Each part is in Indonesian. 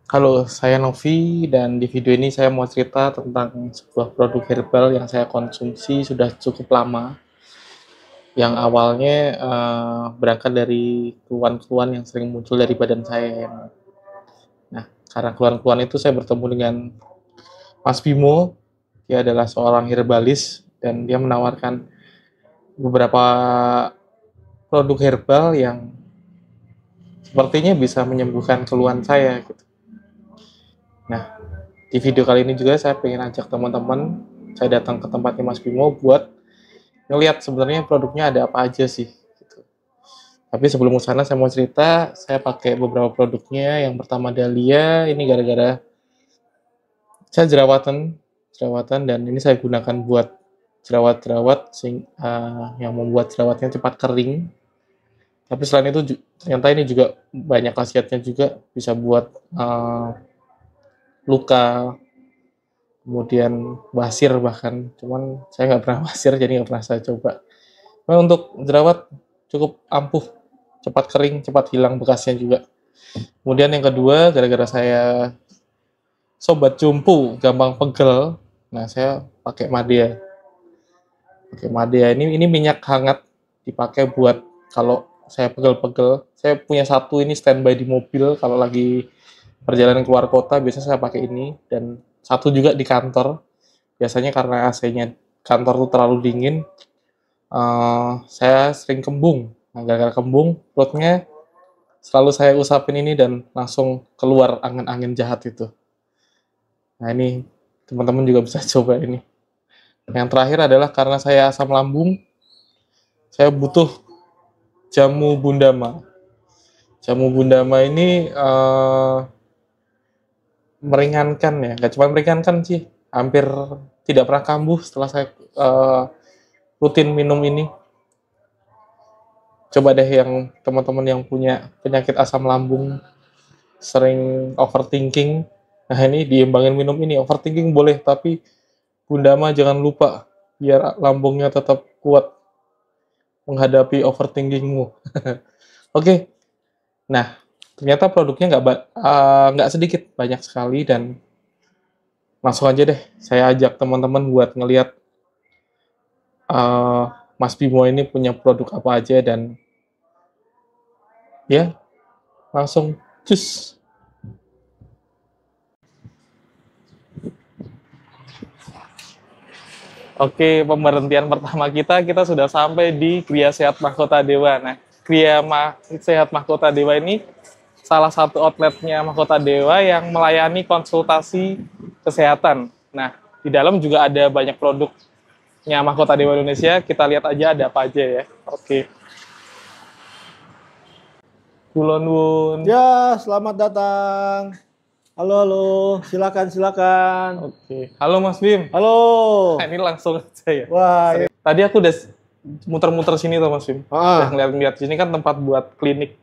Halo, saya Novi dan di video ini saya mau cerita tentang sebuah produk herbal yang saya konsumsi sudah cukup lama. Yang awalnya berangkat dari keluhan-keluhan yang sering muncul dari badan saya. Nah, karena keluhan-keluhan itu saya bertemu dengan Mas Bimo. Dia adalah seorang herbalis dan dia menawarkan beberapa produk herbal yang sepertinya bisa menyembuhkan keluhan saya gitu. Nah, di video kali ini juga saya pengen ajak teman-teman, saya datang ke tempatnya Mas Bimo buat ngelihat sebenarnya produknya ada apa aja sih. Gitu. Tapi sebelum ke sana saya mau cerita, saya pakai beberapa produknya. Yang pertama Dahlia, ini gara-gara saya jerawatan dan ini saya gunakan buat jerawat-jerawat yang membuat jerawatnya cepat kering. Tapi selain itu ternyata ini juga banyak khasiatnya juga, bisa buat luka, kemudian basir bahkan. Cuman saya nggak pernah basir jadi nggak pernah saya coba. Nah, untuk jerawat cukup ampuh, cepat kering, cepat hilang bekasnya juga. Kemudian yang kedua, gara-gara saya sobat jumpu, gampang pegel, nah saya pakai Madea. Pakai Madea ini minyak hangat dipakai buat kalau saya pegel-pegel. Saya punya satu ini standby di mobil kalau lagi perjalanan keluar kota, biasanya saya pakai ini dan satu juga di kantor. Biasanya karena AC-nya kantor tuh terlalu dingin, saya sering kembung. Nah, gara-gara kembung, perutnya selalu saya usapin ini dan langsung keluar angin-angin jahat itu. Nah, ini teman-teman juga bisa coba ini. Yang terakhir adalah karena saya asam lambung, saya butuh jamu Bundama. Jamu Bundama ini meringankan ya, nggak cuma meringankan sih, hampir tidak pernah kambuh setelah saya rutin minum ini. Coba deh yang teman-teman yang punya penyakit asam lambung, sering overthinking, nah ini diimbangin minum ini. Overthinking boleh, tapi Bundama jangan lupa, biar lambungnya tetap kuat menghadapi overthinkingmu. Oke, nah ternyata produknya nggak sedikit, banyak sekali dan langsung aja deh saya ajak teman-teman buat ngelihat Mas Bimo ini punya produk apa aja dan ya langsung cus. Oke, pemberhentian pertama kita sudah sampai di Kriya Sehat Mahkota Dewa. Nah, Sehat Mahkota Dewa ini salah satu outletnya Mahkota Dewa yang melayani konsultasi kesehatan. Nah, di dalam juga ada banyak produknya Mahkota Dewa Indonesia. Kita lihat aja ada apa aja ya. Oke. Kulon Wun. Ya, selamat datang. Halo, halo. Silakan, silakan. Oke. Halo Mas Bim. Halo. Nah, ini langsung aja ya. Wah, ya. Tadi aku udah muter-muter sini tuh Mas Bim. Udah ngeliat-ngeliat sini kan tempat buat klinik,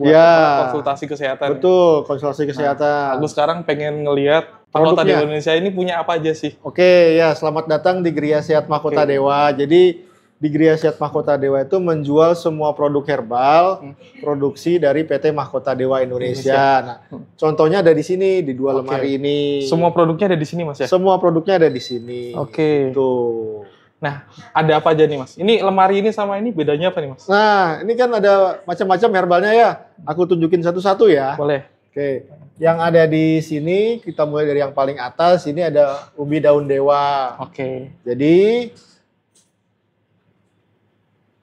buat konsultasi kesehatan. Betul, konsultasi kesehatan. Aku sekarang pengen ngeliat Mahkota Dewa Indonesia ini punya apa aja sih? Oke, ya selamat datang di Kriya Sehat Mahkota Dewa. Jadi di Kriya Sehat Mahkota Dewa itu menjual semua produk herbal produksi dari PT Mahkota Dewa Indonesia. Nah, contohnya ada di sini di dua lemari ini. Semua produknya ada di sini Mas ya? Semua produknya ada di sini. Oke. Tuh. Nah, ada apa aja nih Mas? Ini lemari ini sama ini bedanya apa nih Mas? Nah, ini kan ada macam-macam herbalnya ya. Aku tunjukin satu-satu ya. Boleh. Oke. Yang ada di sini kita mulai dari yang paling atas. Ini ada umbi daun dewa. Oke. Jadi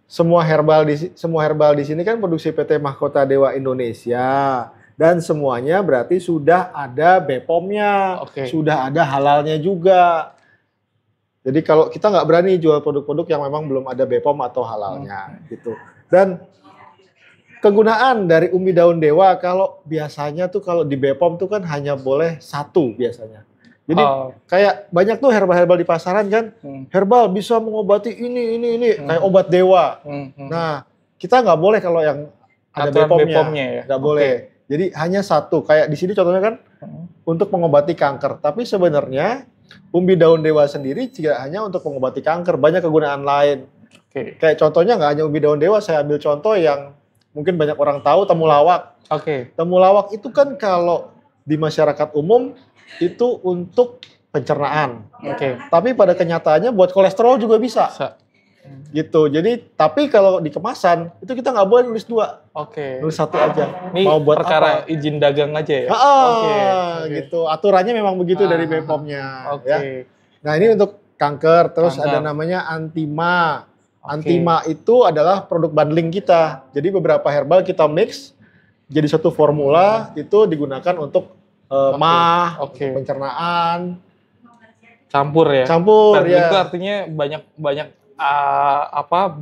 semua herbal di sini kan produksi PT Mahkota Dewa Indonesia dan semuanya berarti sudah ada BPOM-nya, sudah ada halalnya juga. Jadi kalau kita nggak berani jual produk-produk yang memang belum ada BPOM atau halalnya gitu. Dan kegunaan dari umbi daun dewa kalau biasanya tuh kalau di BPOM tuh kan hanya boleh satu biasanya. Jadi kayak banyak tuh herbal-herbal di pasaran kan, herbal bisa mengobati ini, kayak obat dewa. Nah, kita nggak boleh kalau yang ada BPOM-nya, nggak boleh. Jadi hanya satu, kayak di sini contohnya kan untuk mengobati kanker. Tapi sebenarnya umbi daun dewa sendiri tidak hanya untuk mengobati kanker, banyak kegunaan lain. Kayak contohnya nggak hanya umbi daun dewa, saya ambil contoh yang mungkin banyak orang tahu, temulawak. Temulawak itu kan kalau di masyarakat umum itu untuk pencernaan. Oke. Tapi pada kenyataannya buat kolesterol juga bisa. Gitu. Jadi tapi kalau di kemasan itu kita nggak boleh nulis 2. Oke. Nulis 1 aja. Ini mau buat perkara apa? izin dagang aja ya. Oke. Gitu. Aturannya memang begitu dari BPOM-nya. Oke. Ya. Nah ini untuk kanker. Terus Kanker. ada namanya Antima. Antima itu adalah produk bundling kita. Jadi beberapa herbal kita mix jadi satu formula itu digunakan untuk pencernaan. Campur ya. Campur ya. Itu artinya banyak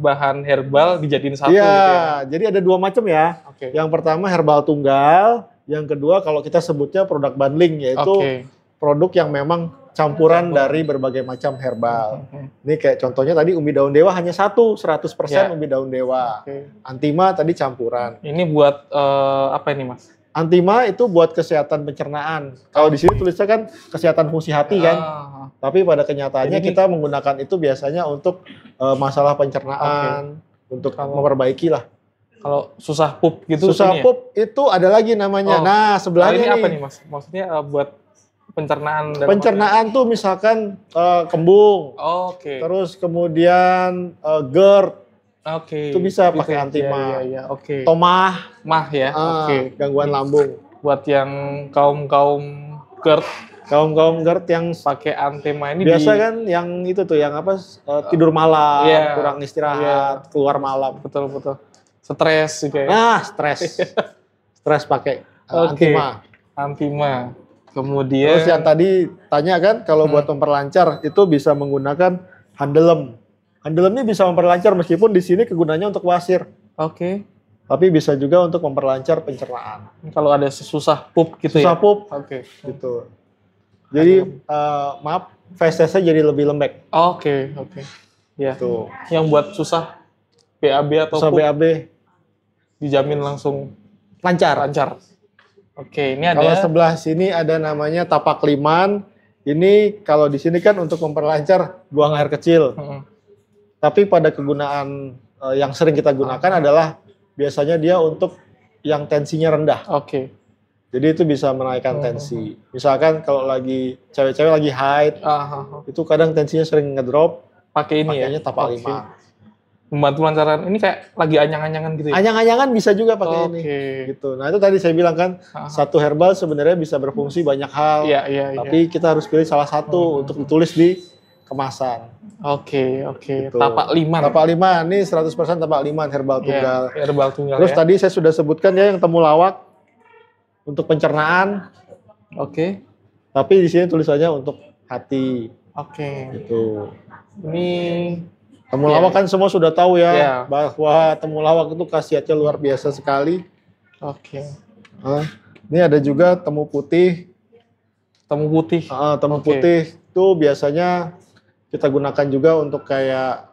bahan herbal dijadiin satu Iya, gitu ya. jadi ada 2 macam ya. Oke. Yang pertama herbal tunggal, yang kedua kalau kita sebutnya produk bundling, yaitu produk yang memang campuran dari berbagai macam herbal. Ini kayak contohnya tadi umbi daun dewa hanya 100% umbi daun dewa. Antima tadi campuran. Ini buat apa ini Mas? Antima itu buat kesehatan pencernaan. Kalau di sini tulisnya kan kesehatan fungsi hati kan. Tapi pada kenyataannya kita menggunakan itu biasanya untuk masalah pencernaan, untuk memperbaiki lah. Kalau susah pup gitu. Susah pup itu ada lagi namanya. Nah, sebelahnya ini apa nih Mas? Maksudnya buat pencernaan. Pencernaan tuh misalkan kembung. Terus kemudian GERD. Itu bisa pakai Antima. Tomah. Ya. Gangguan lambung. Buat yang kaum GERD. Kaum GERD yang pakai Antima ini biasa kan yang itu tuh yang apa tidur malam, kurang istirahat, keluar malam. Betul. Stres juga ya. Nah, stres pakai Antima. Kemudian terus yang tadi tanya kan kalau buat memperlancar itu bisa menggunakan Handelem. Handelem ini bisa memperlancar meskipun di sini kegunaannya untuk wasir. Tapi bisa juga untuk memperlancar pencernaan. Kalau ada susah pup gitu ya. Susah pup. Gitu. Jadi maaf, fesesnya jadi lebih lembek. Ya. Tuh. Yang buat susah BAB atau susah pup BAB dijamin langsung lancar. Ini ada. Kalau sebelah sini ada namanya tapak liman. Ini kalau di sini kan untuk memperlancar buang air kecil. Tapi pada kegunaan yang sering kita gunakan adalah biasanya dia untuk yang tensinya rendah. Jadi itu bisa menaikkan tensi. Misalkan kalau lagi cewek-cewek lagi haid, itu kadang tensinya sering ngedrop. Pakainya tapak liman. Membantu lancaran. Ini kayak lagi anyang-anyangan gitu ya? Anyang-anyangan bisa juga pakai ini. Gitu. Nah itu tadi saya bilang kan, satu herbal sebenarnya bisa berfungsi banyak hal. Tapi kita harus pilih salah satu untuk ditulis di kemasan. Gitu. Tapak liman. Tapak liman, ini 100% tapak liman herbal tunggal. Herbal tunggal. Terus tadi saya sudah sebutkan ya yang temulawak untuk pencernaan. Tapi di sini tulisannya untuk hati. Gitu. Ini temulawak kan semua sudah tahu ya, bahwa temulawak itu khasiatnya luar biasa sekali. Ini ada juga temu putih. Temu putih itu biasanya kita gunakan juga untuk kayak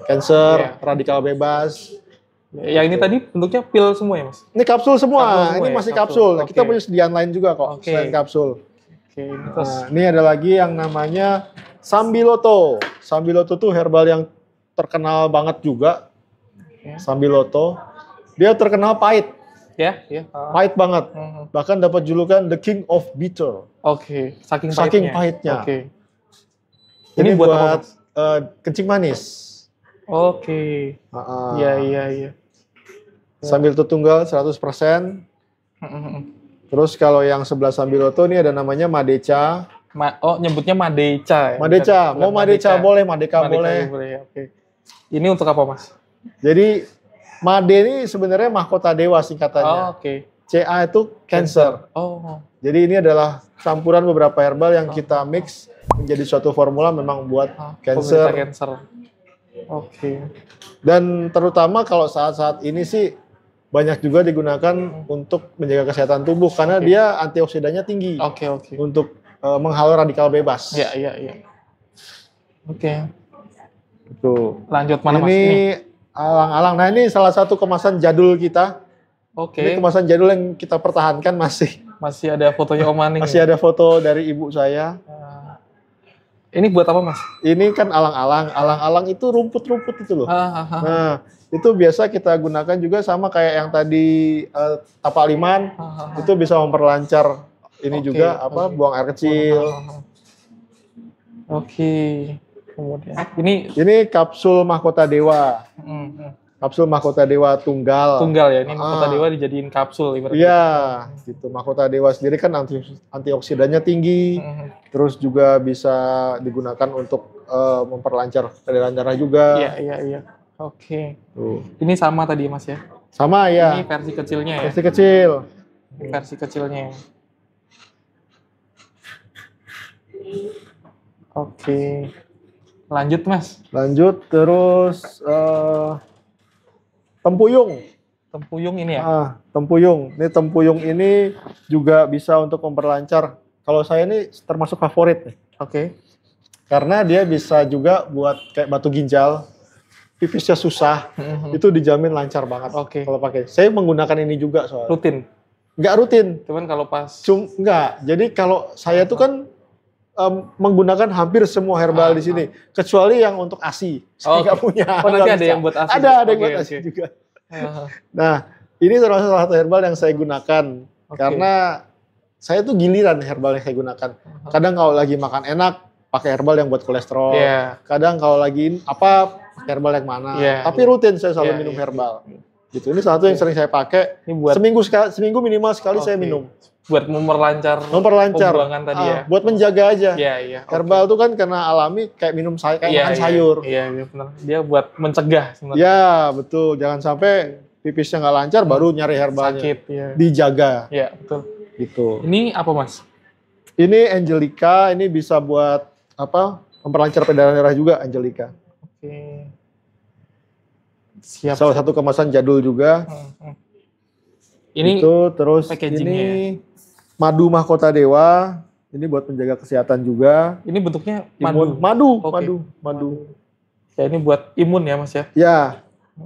cancer, radikal bebas. Yang ini tadi bentuknya pil semua ya Mas? Ini kapsul semua, ini masih kapsul. Kita punya sediaan lain juga kok, selain kapsul. Nah, ini ada lagi yang namanya Sambiloto. Sambiloto tuh herbal yang terkenal banget juga. Sambiloto. Dia terkenal pahit. Pahit banget. Bahkan dapat julukan The King of Bitter. Saking pahitnya. Ini buat kencing manis. Iya. Sambiloto tunggal 100%. Terus kalau yang sebelah Sambiloto ini ada namanya Madeca. Nyebutnya Madeca ya? Madeca. Mau Madeca boleh, Madeka boleh. Ini untuk apa Mas? Jadi Made ini sebenarnya mahkota dewa singkatannya. CA itu cancer. Jadi ini adalah campuran beberapa herbal yang kita mix menjadi suatu formula memang buat cancer. Dan terutama kalau saat-saat ini sih banyak juga digunakan untuk menjaga kesehatan tubuh karena dia antioksidannya tinggi. Untuk menghalau radikal bebas. Tuh. Lanjut mana Mas? Ini alang-alang. Nah ini salah satu kemasan jadul kita. Ini kemasan jadul yang kita pertahankan masih ada fotonya Om Maning. Masih ada foto dari ibu saya. Ini buat apa Mas? Ini kan alang-alang. Alang-alang itu rumput-rumput itu loh. Nah itu biasa kita gunakan juga sama kayak yang tadi tapak liman. Itu bisa memperlancar Ini juga buang air kecil. Oke. Kemudian ini kapsul mahkota dewa. Kapsul mahkota dewa tunggal. Tunggal ya, ini mahkota dewa dijadiin kapsul ibaratnya. Iya, gitu. Mahkota dewa sendiri kan antioksidannya tinggi. Terus juga bisa digunakan untuk memperlancar peredaran darah juga. Iya. Oke. Ini sama tadi Mas ya? Sama ya. Ini versi kecilnya ya? Versi kecil. Versi kecilnya. Oke. Lanjut Mas. Lanjut terus tempuyung. Tempuyung ini ya? Tempuyung. Ini tempuyung ini juga bisa untuk memperlancar. Kalau saya ini termasuk favorit nih. Oke. Karena dia bisa juga buat kayak batu ginjal, pipisnya susah, itu dijamin lancar banget. Oke. Kalau pakai. Saya menggunakan ini juga soalnya. Rutin? Nggak rutin. Cuman kalau pas? Nggak. Jadi kalau saya tuh kan menggunakan hampir semua herbal di sini, kecuali yang untuk ASI. Saya nggak punya. Oh, nanti ada yang buat ASI? Ada yang buat ASI juga. Nah, ini termasuk salah satu herbal yang saya gunakan. Karena saya tuh giliran herbal yang saya gunakan. Kadang kalau lagi makan enak, pakai herbal yang buat kolesterol. Kadang kalau lagi pakai herbal yang mana. Tapi rutin saya selalu minum herbal. Gitu. Ini satu yang sering saya pakai. Buat seminggu minimal sekali saya minum. Buat memperlancar pembuangan tadi ya. Buat menjaga aja. Iya. Herbal itu kan karena alami kayak minum makan sayur. Iya, benar. Dia buat mencegah sebenarnya. Iya, betul. Jangan sampai pipisnya nggak lancar baru nyari herbalnya. Sakit, ya. Dijaga. Iya, betul. Gitu. Ini apa, Mas? Ini Angelica, ini bisa buat memperlancar peredaran darah juga Angelica. Oke. Siap. Salah satu kemasan jadul juga. Ini itu terus ini madu mahkota dewa, ini buat menjaga kesehatan juga. Ini bentuknya madu. Ya ini buat imun ya Mas ya? Ya.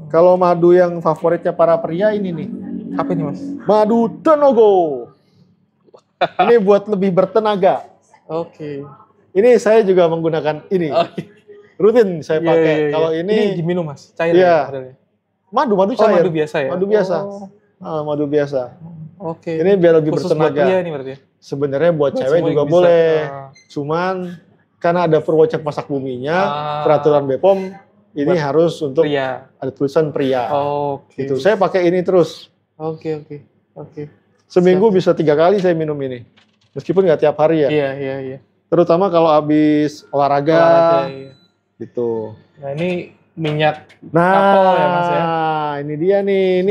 Kalau madu yang favoritnya para pria ini nih. Apa ini Mas? Madu Tenogo. Ini buat lebih bertenaga. Oke. Ini saya juga menggunakan ini. Rutin saya pakai. Kalau ini diminum Mas, cair ya. Madu cair. Madu biasa ya? Madu biasa. Madu biasa. Oke. Ini biar lebih khusus bertenaga. Buat pria nih berarti. Sebenarnya buat cewek juga boleh. Cuman karena ada Purwocek Masak Buminya, peraturan BPOM ini harus untuk pria. Ada tulisan pria. Oke. Gitu. Saya pakai ini terus. Oke. Seminggu bisa 3 kali saya minum ini. Meskipun nggak tiap hari ya. Iya. Terutama kalau habis olahraga. Iya. Gitu. Nah ini minyak apel ya Mas ya? Ini dia nih.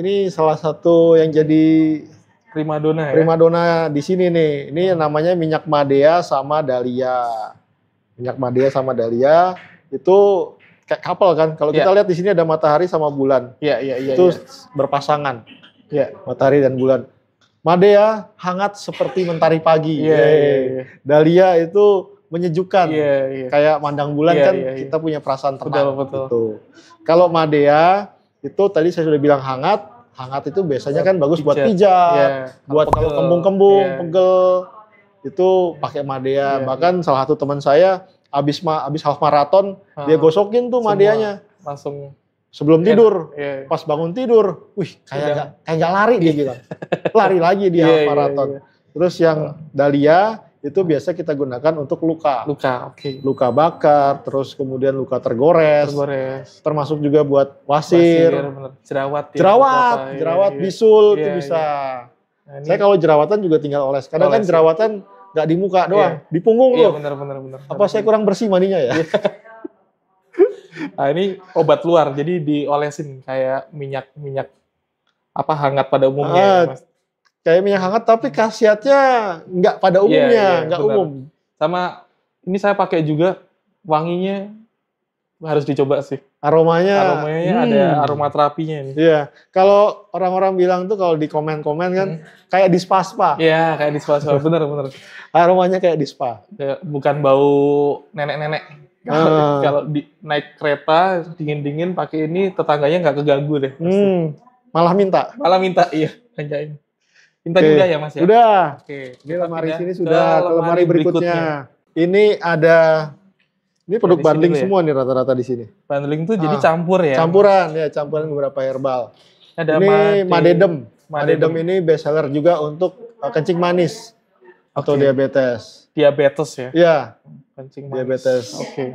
Ini salah satu yang jadi primadona ya? Primadona di sini nih. Ini namanya minyak madea sama dahlia. Minyak madea sama dahlia itu kayak couple kan. Kalau kita lihat di sini ada matahari sama bulan. Iya. Itu berpasangan. Ya, matahari dan bulan. Madea hangat seperti mentari pagi. Iya. Dahlia itu menyejukkan. Iya. Kayak mandang bulan kita punya perasaan tenang. Betul. Gitu. Kalau madea itu tadi saya sudah bilang hangat. Hangat itu biasanya kan bagus buat pijat, buat kalau kembung-kembung, pegel. Itu pakai madea. Bahkan salah satu teman saya habis half marathon dia gosokin tuh madeanya. Langsung sebelum tidur. Pas bangun tidur, kayak nggak lari dia bilang. Lari lagi di half marathon. Terus yang dahlia itu biasa kita gunakan untuk luka. Luka bakar, terus kemudian luka tergores. Termasuk juga buat wasir. Jerawat, bisul itu bisa. Nah, saya kalau jerawatan juga tinggal oles. Kadang kan jerawatan nggak di muka doang, di punggung loh. Bener. Apa saya kurang bersih mandinya ya? Nah ini obat luar, jadi diolesin kayak minyak hangat pada umumnya. Mas. Kayak minyak hangat tapi khasiatnya nggak pada umumnya, nggak umum. Sama ini saya pakai juga, wanginya harus dicoba sih. Aromanya ada aromaterapinya nih. Iya, kalau orang-orang bilang tuh kalau di komen-komen kan kayak di spa. Iya, kayak di spa. Bener. Aromanya kayak di spa. Bukan bau nenek-nenek. Kalau naik kereta dingin-dingin pakai ini tetangganya nggak keganggu deh. Malah minta, iya. Anjain. Minta juga ya Mas ya? Udah. Oke. Ini lemari sini sudah, ke lemari berikutnya. Ini produk bundling semua nih rata-rata di sini. Bundling tuh jadi campur ya? Campuran beberapa herbal. Ada ini madedem. Madedem ini best seller juga untuk kencing manis atau diabetes. Diabetes ya? Iya. Kencing manis. Diabetes. Oke.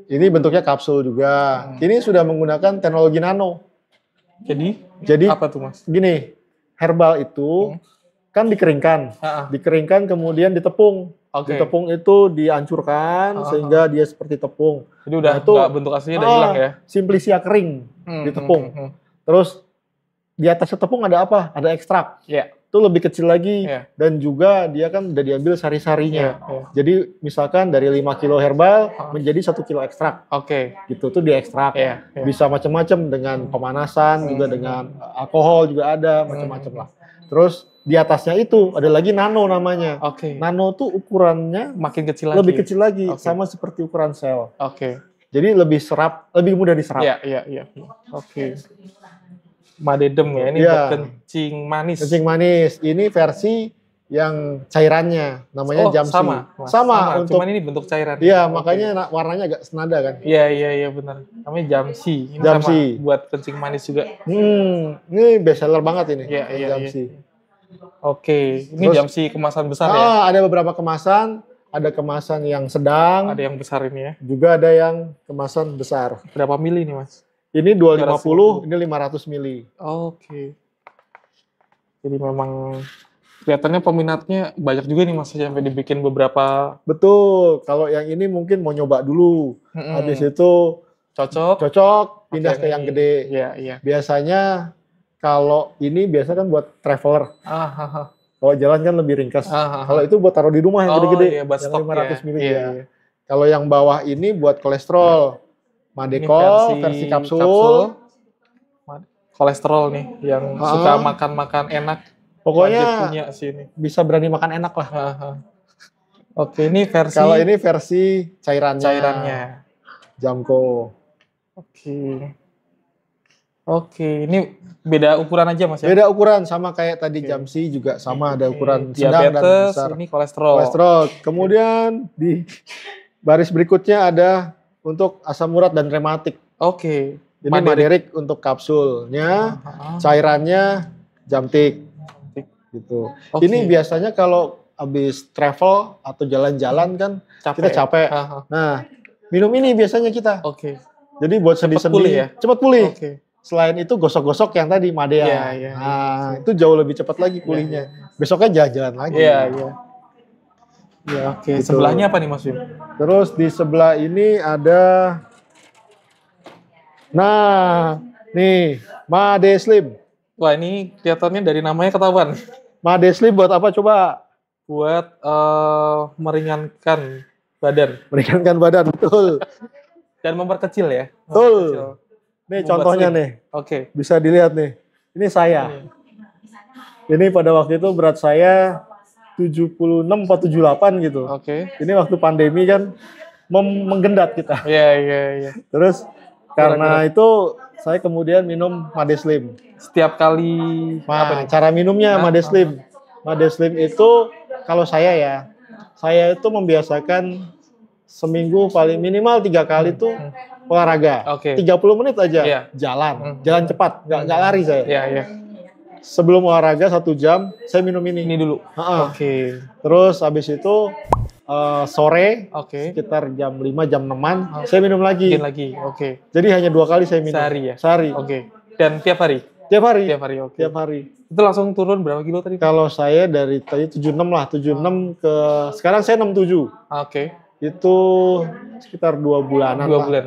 Ini bentuknya kapsul juga. Ini sudah menggunakan teknologi nano. Jadi apa tuh Mas? Gini, herbal itu kan dikeringkan. Dikeringkan kemudian ditepung. Ditepung itu dihancurkan sehingga dia seperti tepung. Jadi udah nggak bentuk aslinya udah hilang ya? Simplicia kering ditepung. Terus di atas tepung ada apa? Ada ekstrak. Itu lebih kecil lagi dan juga dia kan udah diambil sari-sarinya. Jadi misalkan dari 5 kilo herbal menjadi 1 kilo ekstrak. Gitu tuh diekstrak. Bisa macam-macam dengan pemanasan juga dengan alkohol juga ada macam-macam lah. Terus di atasnya itu ada lagi nano namanya. Nano tuh ukurannya makin kecil lagi. Lebih kecil lagi sama seperti ukuran sel. Jadi lebih mudah diserap. Iya. Madedem ya, ini buat kencing manis. Kencing manis, ini versi yang cairannya, namanya Jamsi. Sama untuk. Cuman ini bentuk cairan. Iya, makanya warnanya agak senada kan. Iya benar. Namanya Jamsi. Ini Jamsi. sama buat kencing manis juga. Ini best seller banget ini. Iya. Jamsi. Ini Jamsi kemasan besar ya. Ada beberapa kemasan, ada kemasan yang sedang, ada yang besar ini ya. Juga ada yang kemasan besar. Berapa mili nih Mas? Ini 250, ini 500 mili. Jadi memang kelihatannya peminatnya banyak juga nih Mas, sampai dibikin beberapa. Betul, kalau yang ini mungkin mau nyoba dulu. Habis itu cocok, pindah ke yang gede. Iya. Biasanya kalau ini biasa kan buat traveler. Kalau jalan kan lebih ringkas. Kalau itu buat taruh di rumah yang gede-gede, yang 500 mili ya. Kalau yang bawah ini buat kolesterol. Madeko versi kapsul. Kolesterol nih yang suka makan-makan enak. Pokoknya punya sini. Bisa berani makan enak lah. Ini versi. Kalau ini versi cairannya. Jamco. Ini beda ukuran aja Mas ya? Beda ukuran, sama kayak tadi Jamsi juga sama ada ukuran sedang dan besar. Ini kolesterol. Kemudian di baris berikutnya ada untuk asam urat dan rematik. Ini Maderik untuk kapsulnya, cairannya Jamtik. Gitu. Ini biasanya kalau habis travel atau jalan-jalan kan kita capek. Nah, minum ini biasanya kita. Jadi buat sendi-sendi cepat pulih. Selain itu gosok-gosok yang tadi Madea. Itu jauh lebih cepat lagi pulihnya. Besoknya jalan-jalan lagi. Gitu. Sebelahnya apa nih Mas Wim? Terus di sebelah ini ada, nih Made Slim. Wah, ini kelihatannya dari namanya ketahuan. Made Slim buat apa coba? Buat meringankan badan. Meringankan badan, betul. Dan memperkecil ya. Betul. Nih contohnya nih. Bisa dilihat nih. Ini saya. Ini pada waktu itu berat saya 76 atau 78 gitu. Ini waktu pandemi kan menggendat kita. Iya. Terus karena itu saya kemudian minum Made Slim. Setiap kali cara minumnya Made Slim. Made Slim itu kalau saya itu membiasakan seminggu paling minimal 3 kali tuh olahraga. 30 menit aja jalan cepat, nggak lari saya. Sebelum olahraga 1 jam, saya minum ini dulu. Terus habis itu sore, sekitar jam 5, jam 6-an, saya minum lagi. Jadi hanya 2 kali saya minum. Sehari. Dan tiap hari? Tiap hari. Tiap hari. Itu langsung turun berapa kilo tadi? Kalau saya dari tadi 76 lah, 76 ke sekarang saya 67. Itu sekitar 2 bulanan. 2 bulan.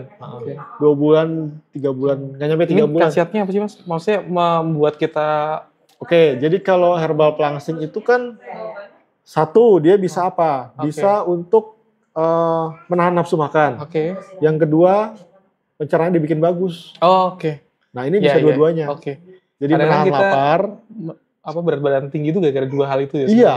2 bulan, 3 bulan, nggak nyampe 3 bulan. Khasiatnya apa sih Mas? Maksudnya membuat kita. Jadi kalau herbal pelangsing itu kan satu dia bisa apa? Bisa untuk menahan nafsu makan. Yang kedua pencernaan dibikin bagus. Nah ini bisa dua-duanya. Jadi menahan lapar. Berat badan tinggi itu gara-gara 2 hal itu ya? Iya.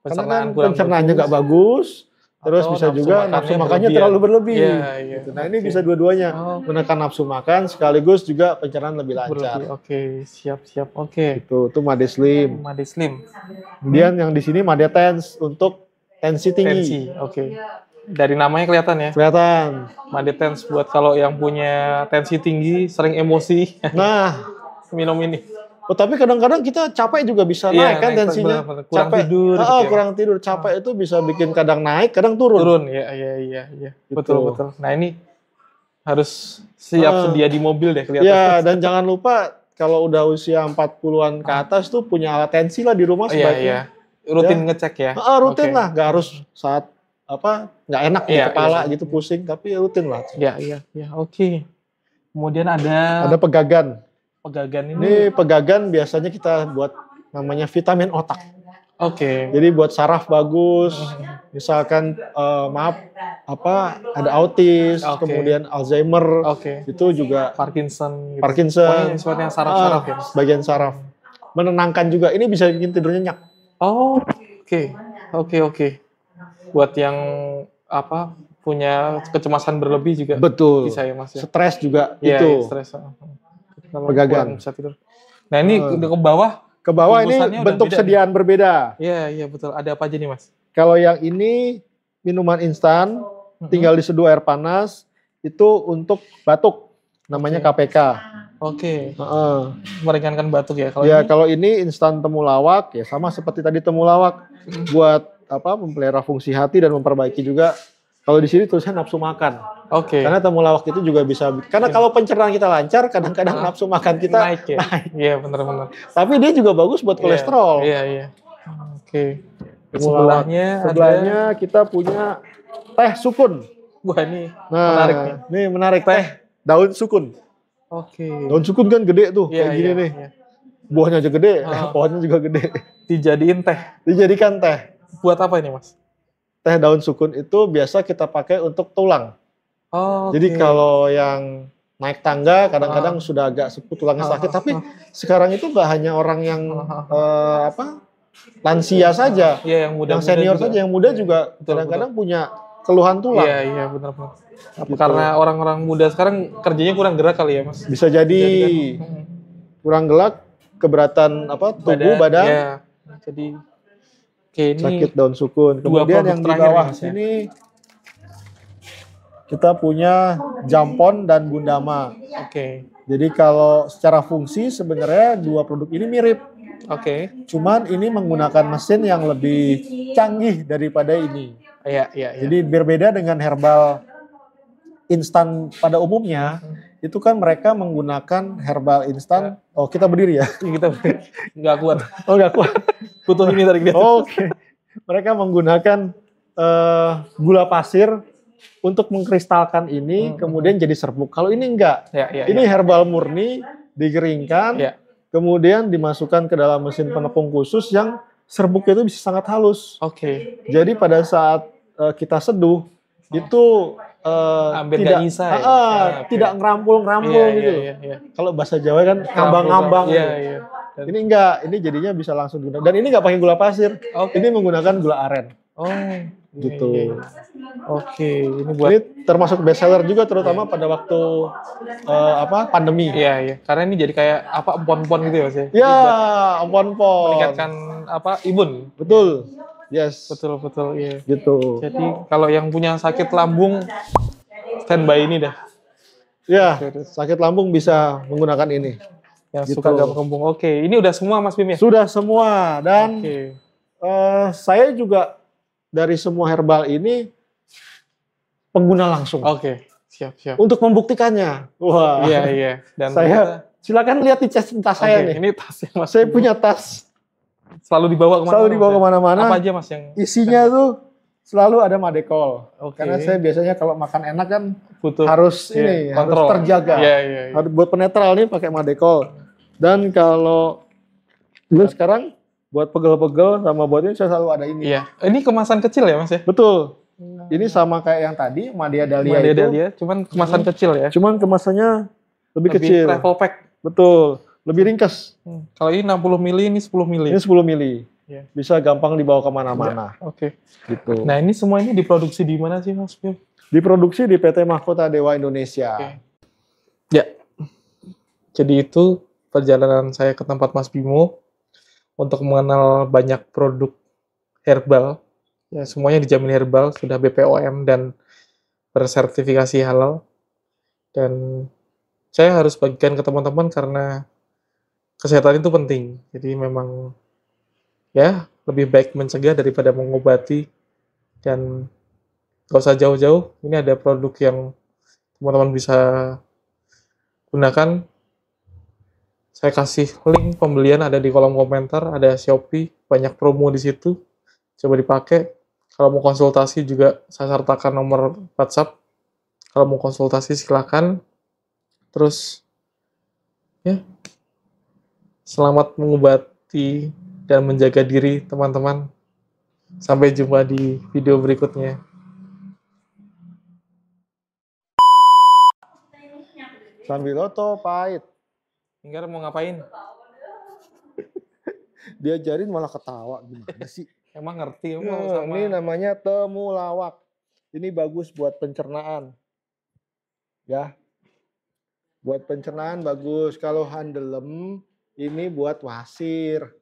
Karena kan pencernaannya nggak bagus. Terus bisa juga nafsu makannya terlalu berlebih. Gitu. Nah ini bisa dua-duanya, menekan nafsu makan sekaligus juga pencernaan lebih lancar. Siap. Itu Made Slim. Kemudian yang di sini Made Tense untuk tensi tinggi. Dari namanya kelihatan ya. Kelihatan. Made Tense buat kalau yang punya tensi tinggi, sering emosi. Nah, minum ini. Oh, tapi kadang-kadang kita capek juga bisa naik kan tensinya. Kurang capek, tidur. kurang tidur. Capek itu bisa bikin kadang naik, kadang turun. Turun, iya. Gitu. Betul. Nah ini harus siap sedia di mobil deh kelihatan. Iya, dan jangan lupa kalau udah usia 40-an ke atas tuh punya alat tensi lah di rumah sebaiknya. Iya. Rutin ngecek ya. Rutin lah, nggak harus saat nggak enak di kepala gitu pusing, tapi rutin lah. Iya. Oke. Kemudian ada pegagan. Ini pegagan biasanya kita buat namanya vitamin otak. Oke. Jadi buat saraf bagus. Misalkan ada autis, kemudian Alzheimer, itu juga Parkinson. Semuanya saraf-saraf ya. Bagian saraf. Menenangkan juga. Ini bisa bikin tidur nyenyak. Oh, oke. Buat yang punya kecemasan berlebih juga. Betul. Bisa ya Mas ya. Stres juga itu. Stres. Pegagan. Bisa tidur. Nah ini udah ke bawah. Ke bawah ini bentuk sediaan berbeda. Iya betul. Ada apa aja nih Mas? Kalau yang ini minuman instan, tinggal diseduh air panas, itu untuk batuk, namanya KPK. Oke. Meringankan batuk ya. Kalau ini instan temulawak ya sama seperti tadi temulawak buat memelihara fungsi hati dan memperbaiki juga. Kalau di sini tulisannya nafsu makan. Karena temulawak itu juga bisa. Karena kalau pencernaan kita lancar, kadang-kadang nafsu makan kita naik. Iya benar. Tapi dia juga bagus buat kolesterol. Iya. Oke. Sebelahnya kita punya teh sukun. Wah ini menarik nih. Nih menarik teh daun sukun. Oke. Daun sukun kan gede tuh, kayak gini nih. Buahnya aja gede, pohonnya juga gede. Dijadikan teh. Buat apa ini Mas? Teh daun sukun itu biasa kita pakai untuk tulang. Jadi kalau yang naik tangga kadang-kadang sudah agak sepuh tulangnya sakit, tapi sekarang itu nggak hanya orang yang lansia saja, yang muda, yang senior saja, yang muda juga kadang-kadang punya keluhan tulang. Iya benar. Karena orang-orang muda sekarang kerjanya kurang gerak kali ya Mas. Bisa jadi kurang gerak, keberatan tubuh badan. Iya. Jadi ini sakit daun sukun. Kemudian yang di bawah sini kita punya jampon dan gundama. Jadi kalau secara fungsi sebenarnya dua produk ini mirip. Cuman ini menggunakan mesin yang lebih canggih daripada ini. Iya. Jadi berbeda dengan herbal instan pada umumnya. Itu kan mereka menggunakan herbal instan. Oh, kita berdiri ya? Kita berdiri. Nggak kuat. Oh, nggak kuat. Butuh ini tadi. Oke. Mereka menggunakan gula pasir untuk mengkristalkan ini, kemudian jadi serbuk. Kalau ini enggak. Ini herbal murni, dikeringkan, kemudian dimasukkan ke dalam mesin penepung khusus yang serbuknya itu bisa sangat halus. Jadi pada saat kita seduh, itu tidak ngerampul gitu. Kalau bahasa Jawa kan ngambang-ngambang. Ini enggak, ini jadinya bisa langsung guna. Dan ini enggak pakai gula pasir. Ini menggunakan gula aren. Gitu. Ini termasuk best seller juga terutama pada waktu pandemi. Iya. Karena ini jadi kayak empon-empon gitu ya Mas ya. Iya, empon-empon. Meningkatkan imun. Betul. Yes. Betul iya. Gitu. Jadi kalau yang punya sakit lambung standby ini dah. Iya, sakit lambung bisa menggunakan ini. Yang suka gambang-gambung. Ini udah semua Mas Bim ya? Sudah semua dan saya juga dari semua herbal ini pengguna langsung. Siap. Untuk membuktikannya. Wah. Iya. Dan silakan lihat di tas saya nih. Ini tasnya Mas. Saya punya tas. Selalu dibawa kemana-mana. Apa aja Mas yang isinya tuh selalu ada madekol. Karena saya biasanya kalau makan enak kan harus harus terjaga. Harus buat penetral nih pakai madekol. Dan kalau sekarang buat pegel-pegel sama buat ini saya selalu ada ini. Iya. Ini kemasan kecil ya Mas ya? Betul. Ini sama kayak yang tadi Madia Dahlia cuman kemasan kecil ya. Cuman kemasannya lebih kecil. Travel pack. Betul. Lebih ringkas. Kalau ini 60 mili, ini 10 mili. Ini 10 mili. Bisa gampang dibawa kemana-mana. Gitu. Nah ini semua ini diproduksi di mana sih Mas? Diproduksi di PT Mahkota Dewa Indonesia. Ya. Jadi itu perjalanan saya ke tempat Mas Bimo untuk mengenal banyak produk herbal. Ya semuanya dijamin herbal, sudah BPOM dan bersertifikasi halal. Dan saya harus bagikan ke teman-teman karena kesehatan itu penting. Jadi memang ya lebih baik mencegah daripada mengobati, dan gak usah jauh-jauh. Ini ada produk yang teman-teman bisa gunakan. Saya kasih link pembelian ada di kolom komentar, ada Shopee, banyak promo di situ. Coba dipakai. Kalau mau konsultasi juga saya sertakan nomor WhatsApp. Kalau mau konsultasi silakan. Terus ya, selamat mengobati dan menjaga diri teman-teman. Sampai jumpa di video berikutnya. Sambiloto pahit. Inggar mau ngapain? Diajarin malah ketawa, gimana sih? Emang ngerti sama... Ini namanya temulawak. Ini bagus buat pencernaan. Ya. Buat pencernaan bagus. Kalau handelem ini buat wasir.